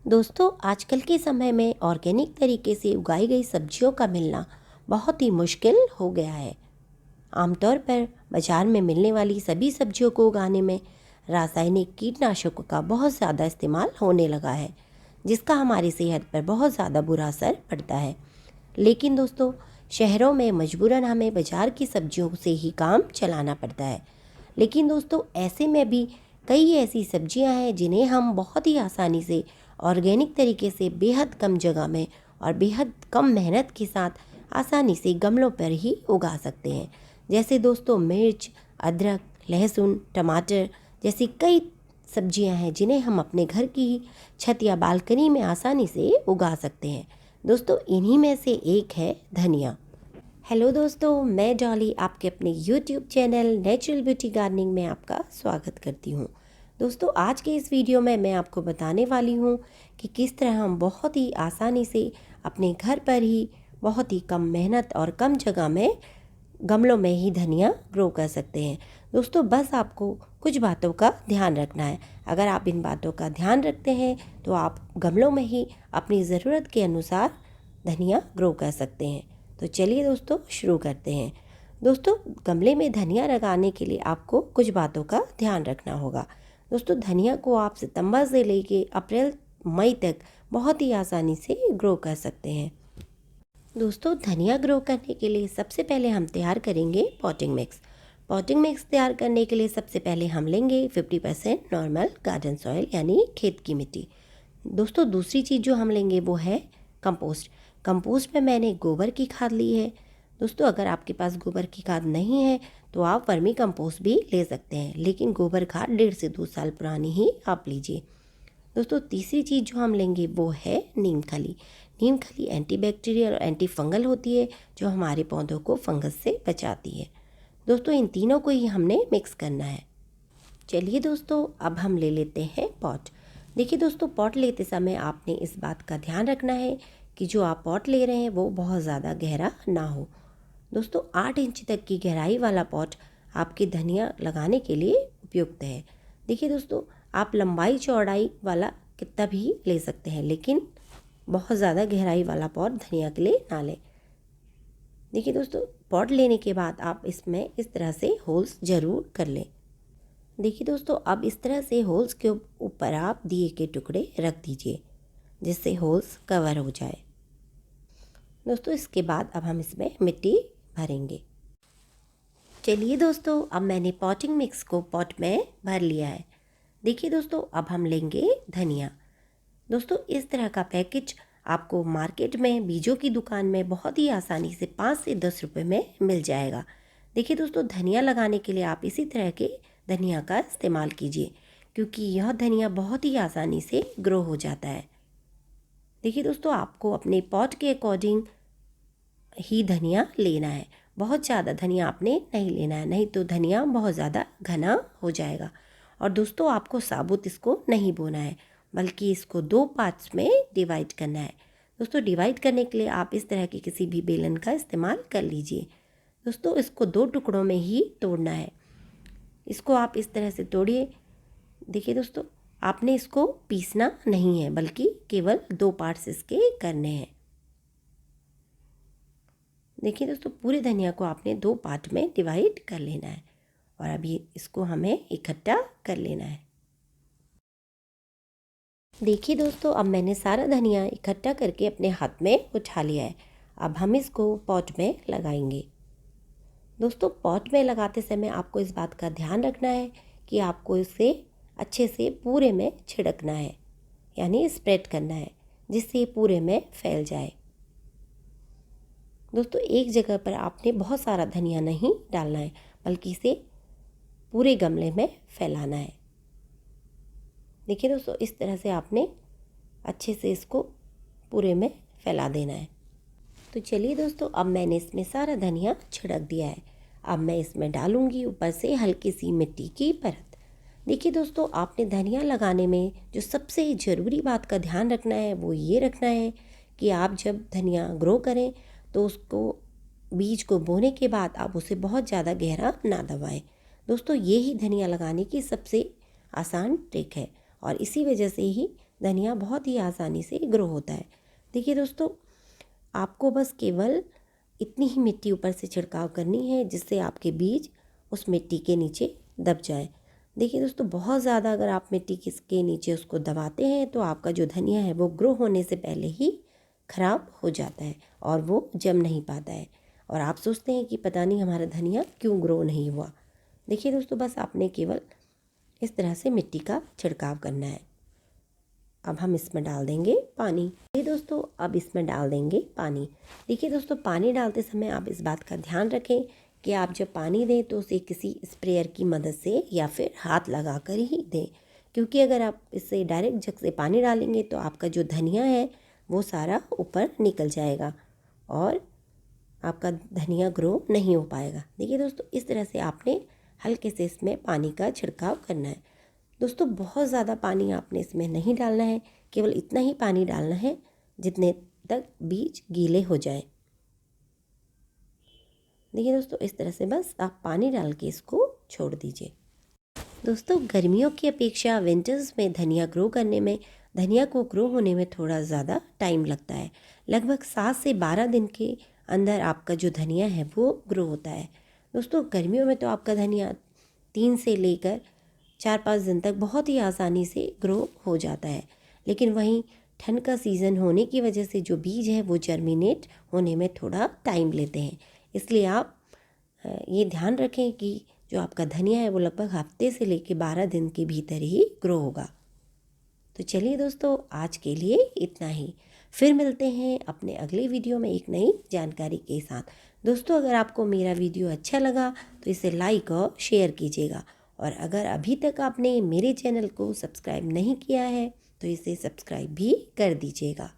दोस्तों, आजकल के समय में ऑर्गेनिक तरीके से उगाई गई सब्जियों का मिलना बहुत ही मुश्किल हो गया है। आमतौर पर बाज़ार में मिलने वाली सभी सब्जियों को उगाने में रासायनिक कीटनाशकों का बहुत ज़्यादा इस्तेमाल होने लगा है, जिसका हमारी सेहत पर बहुत ज़्यादा बुरा असर पड़ता है। लेकिन दोस्तों, शहरों में मजबूरन हमें बाज़ार की सब्जियों से ही काम चलाना पड़ता है। लेकिन दोस्तों, ऐसे में भी कई ऐसी सब्जियां हैं जिन्हें हम बहुत ही आसानी से ऑर्गेनिक तरीके से बेहद कम जगह में और बेहद कम मेहनत के साथ आसानी से गमलों पर ही उगा सकते हैं। जैसे दोस्तों, मिर्च, अदरक, लहसुन, टमाटर जैसी कई सब्जियां हैं जिन्हें हम अपने घर की ही छत या बालकनी में आसानी से उगा सकते हैं। दोस्तों, इन्हीं में से एक है धनिया। हेलो दोस्तों, मैं डॉली आपके अपने YouTube channel natural beauty gardening में आपका स्वागत करती हूँ। दोस्तों, आज के इस वीडियो में मैं आपको बताने वाली हूँ कि किस तरह हम बहुत ही आसानी से अपने घर पर ही बहुत ही कम मेहनत और कम जगह में गमलों में ही धनिया ग्रो कर सकते हैं। दोस्तों, बस आपको कुछ बातों का ध्यान रखना है। अगर आप इन बातों का ध्यान रखते हैं तो आप गमलों में ही अपनी ज़रूरत के अनुसार धनिया ग्रो कर सकते हैं। तो चलिए दोस्तों, शुरू करते हैं। दोस्तों, गमले में धनिया लगाने के लिए आपको कुछ बातों का ध्यान रखना होगा। दोस्तों, धनिया को आप सितंबर से लेके अप्रैल मई तक बहुत ही आसानी से ग्रो कर सकते हैं। दोस्तों, धनिया ग्रो करने के लिए सबसे पहले हम तैयार करेंगे पॉटिंग मिक्स। पॉटिंग मिक्स तैयार करने के लिए सबसे पहले हम लेंगे 50% नॉर्मल गार्डन सॉइल यानी खेत की मिट्टी। दोस्तों, दूसरी चीज़ जो हम लेंगे वो है कंपोस्ट। कंपोस्ट में मैंने गोबर की खाद ली है। दोस्तों, अगर आपके पास गोबर की खाद नहीं है तो आप वर्मी कंपोस्ट भी ले सकते हैं, लेकिन गोबर खाद 1.5 से 2 साल पुरानी ही आप लीजिए। दोस्तों, तीसरी चीज़ जो हम लेंगे वो है नीम खली। नीम खली एंटीबैक्टीरियल और एंटी फंगल होती है, जो हमारे पौधों को फंगस से बचाती है। दोस्तों, इन तीनों को ही हमने मिक्स करना है। चलिए दोस्तों, अब हम ले लेते हैं पॉट। देखिए दोस्तों, पॉट लेते समय आपने इस बात का ध्यान रखना है कि जो आप पॉट ले रहे हैं वो बहुत ज़्यादा गहरा ना हो। दोस्तों, 8 इंच तक की गहराई वाला पॉट आपके धनिया लगाने के लिए उपयुक्त है। देखिए दोस्तों, आप लंबाई चौड़ाई वाला कितना भी ले सकते हैं, लेकिन बहुत ज़्यादा गहराई वाला पॉट धनिया के लिए ना लें। देखिए दोस्तों, पॉट लेने के बाद आप इसमें इस तरह से होल्स ज़रूर कर लें। देखिए दोस्तों, अब इस तरह से होल्स के ऊपर आप दिए के टुकड़े रख दीजिए, जिससे होल्स कवर हो जाए। दोस्तों, इसके बाद अब हम इसमें मिट्टी भरेंगे। चलिए दोस्तों, अब मैंने पॉटिंग मिक्स को पॉट में भर लिया है। देखिए दोस्तों, अब हम लेंगे धनिया। दोस्तों, इस तरह का पैकेज आपको मार्केट में बीजों की दुकान में बहुत ही आसानी से 5 से 10 रुपये में मिल जाएगा। देखिए दोस्तों, धनिया लगाने के लिए आप इसी तरह के धनिया का इस्तेमाल कीजिए, क्योंकि यह धनिया बहुत ही आसानी से ग्रो हो जाता है। देखिए दोस्तों, आपको अपने पॉट के अकॉर्डिंग ही धनिया लेना है। बहुत ज़्यादा धनिया आपने नहीं लेना है, नहीं तो धनिया बहुत ज़्यादा घना हो जाएगा। और दोस्तों, आपको साबुत इसको नहीं बोना है, बल्कि इसको 2 पार्ट्स में डिवाइड करना है। दोस्तों, डिवाइड करने के लिए आप इस तरह की किसी भी बेलन का इस्तेमाल कर लीजिए। दोस्तों, इसको 2 टुकड़ों में ही तोड़ना है। इसको आप इस तरह से तोड़िए। देखिए दोस्तों, आपने इसको पीसना नहीं है, बल्कि केवल 2 पार्ट्स इसके करने हैं। देखिए दोस्तों, पूरे धनिया को आपने 2 पार्ट में डिवाइड कर लेना है और अभी इसको हमें इकट्ठा कर लेना है। देखिए दोस्तों, अब मैंने सारा धनिया इकट्ठा करके अपने हाथ में उठा लिया है। अब हम इसको पॉट में लगाएंगे। दोस्तों, पॉट में लगाते समय आपको इस बात का ध्यान रखना है कि आपको इसे अच्छे से पूरे में छिड़कना है, यानी स्प्रेड करना है, जिससे ये पूरे में फैल जाए। दोस्तों, एक जगह पर आपने बहुत सारा धनिया नहीं डालना है, बल्कि इसे पूरे गमले में फैलाना है। देखिए दोस्तों, इस तरह से आपने अच्छे से इसको पूरे में फैला देना है। तो चलिए दोस्तों, अब मैंने इसमें सारा धनिया छिड़क दिया है। अब मैं इसमें डालूंगी ऊपर से हल्की सी मिट्टी की परत। देखिए दोस्तों, आपने धनिया लगाने में जो सबसे ज़रूरी बात का ध्यान रखना है वो ये रखना है कि आप जब धनिया ग्रो करें तो उसको बीज को बोने के बाद आप उसे बहुत ज़्यादा गहरा ना दबाएं। दोस्तों, ये ही धनिया लगाने की सबसे आसान ट्रिक है और इसी वजह से ही धनिया बहुत ही आसानी से ग्रो होता है। देखिए दोस्तों, आपको बस केवल इतनी ही मिट्टी ऊपर से छिड़काव करनी है जिससे आपके बीज उस मिट्टी के नीचे दब जाए। देखिए दोस्तों, बहुत ज़्यादा अगर आप मिट्टी के नीचे उसको दबाते हैं तो आपका जो धनिया है वो ग्रो होने से पहले ही ख़राब हो जाता है और वो जम नहीं पाता है, और आप सोचते हैं कि पता नहीं हमारा धनिया क्यों ग्रो नहीं हुआ। देखिए दोस्तों, बस आपने केवल इस तरह से मिट्टी का छिड़काव करना है। अब हम इसमें डाल देंगे पानी। ये दोस्तों, अब इसमें डाल देंगे पानी। देखिए दोस्तों, पानी डालते समय आप इस बात का ध्यान रखें कि आप जब पानी दें तो उसे किसी स्प्रेयर की मदद से या फिर हाथ लगा कर ही दें, क्योंकि अगर आप इससे डायरेक्ट जग से पानी डालेंगे तो आपका जो धनिया है वो सारा ऊपर निकल जाएगा और आपका धनिया ग्रो नहीं हो पाएगा। देखिए दोस्तों, इस तरह से आपने हल्के से इसमें पानी का छिड़काव करना है। दोस्तों, बहुत ज़्यादा पानी आपने इसमें नहीं डालना है, केवल इतना ही पानी डालना है जितने तक बीज गीले हो जाएं। देखिए दोस्तों, इस तरह से बस आप पानी डाल के इसको छोड़ दीजिए। दोस्तों, गर्मियों की अपेक्षा विंटर्स में धनिया ग्रो करने में, धनिया को ग्रो होने में थोड़ा ज़्यादा टाइम लगता है। लगभग 7 से 12 दिन के अंदर आपका जो धनिया है वो ग्रो होता है। दोस्तों, गर्मियों में तो आपका धनिया 3 से लेकर 4-5 दिन तक बहुत ही आसानी से ग्रो हो जाता है, लेकिन वहीं ठंड का सीज़न होने की वजह से जो बीज है वो जर्मिनेट होने में थोड़ा टाइम लेते हैं। इसलिए आप ये ध्यान रखें कि जो आपका धनिया है वो लगभग हफ्ते से लेकर 12 दिन के भीतर ही ग्रो होगा। तो चलिए दोस्तों, आज के लिए इतना ही। फिर मिलते हैं अपने अगले वीडियो में एक नई जानकारी के साथ। दोस्तों, अगर आपको मेरा वीडियो अच्छा लगा तो इसे लाइक और शेयर कीजिएगा, और अगर अभी तक आपने मेरे चैनल को सब्सक्राइब नहीं किया है तो इसे सब्सक्राइब भी कर दीजिएगा।